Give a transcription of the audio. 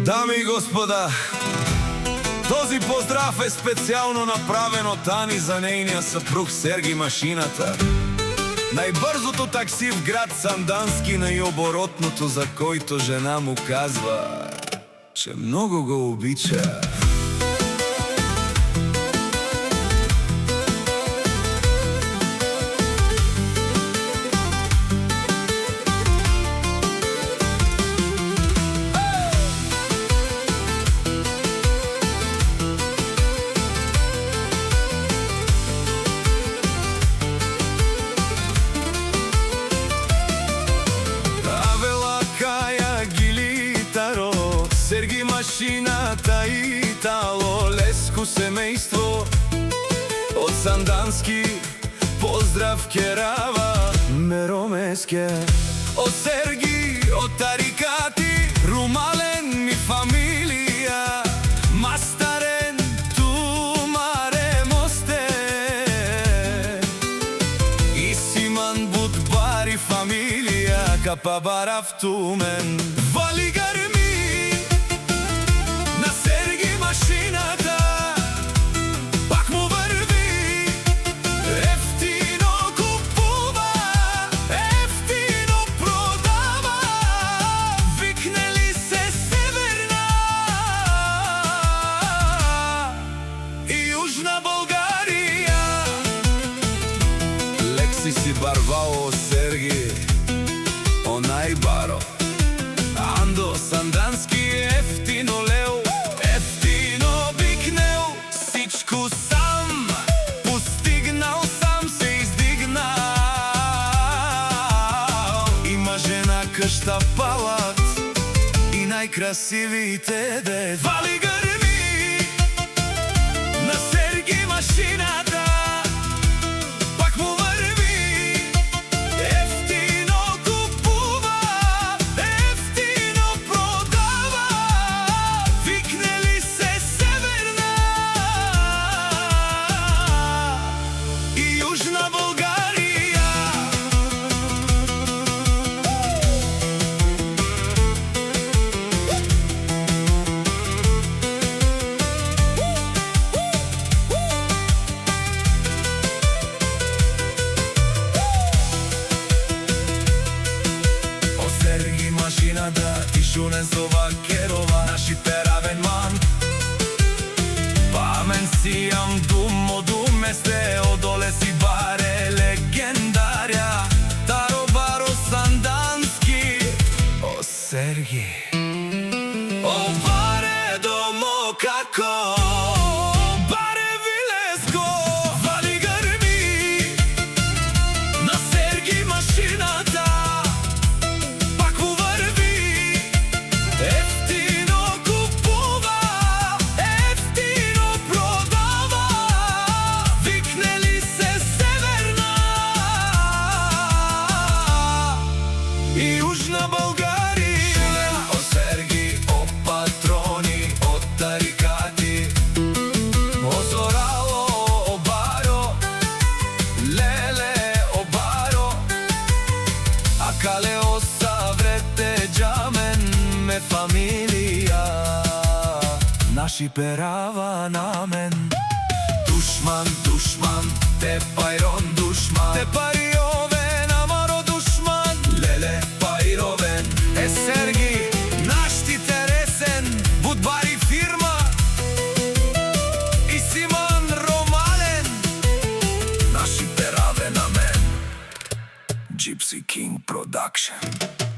Дами и господа, този поздрав е специјално направен од Ани за нејниот сопруг Сергей машината. Најбрзото такси в град Сандански, најоборотното за којто жена му казва, че многу го обича. Сергей машината и Итало, леско семејство од Сандански, поздрав керава Меромеске. Од Сергей, од Тарикати, Румален ми фамилија, Мастарен, Тумаре мосте, и Симан Будбари фамилија, Капабарав Тумен. Валигари машината, пак му върви, ефтино купува, ефтино продава, викнели се Северна и Южна Българија. Лекси си барвао Сергей, онај баро, Андо Сандански, ефтино лео, сам постигнал, сам се издигнал. Има жена къща палат и најкрасивите дед. Вали гърми на Сергей машината, пак му върви, ефтино купува, ефтино продава, викнели се Северна и Южна Българија. О Сергей машината и Шунен Совакерова, нашите равен ман. Памен сијам думо думесте, одоле си баре легендарја, Таро баро Сандански. О Сергей, о баре домо како, баре вилеско, вали гърми на Сергей машината, пак му върви, ефтино купува, ефтино продава, викнели се Северна и Южна Българија. О Сергей, о патрони, о Тарикати, о Зорало, о Баро, Леле, о Баро, а кале о Саврете джамен ме фамилија, наши перава на мен. Душман, душман, те пайрон душман, те париове намаро душман, леле пайровен. Е Сергей, наш ти тересен, Будбари фирма и Симан Ромален, наши пераве на мен. Gypsy King Production.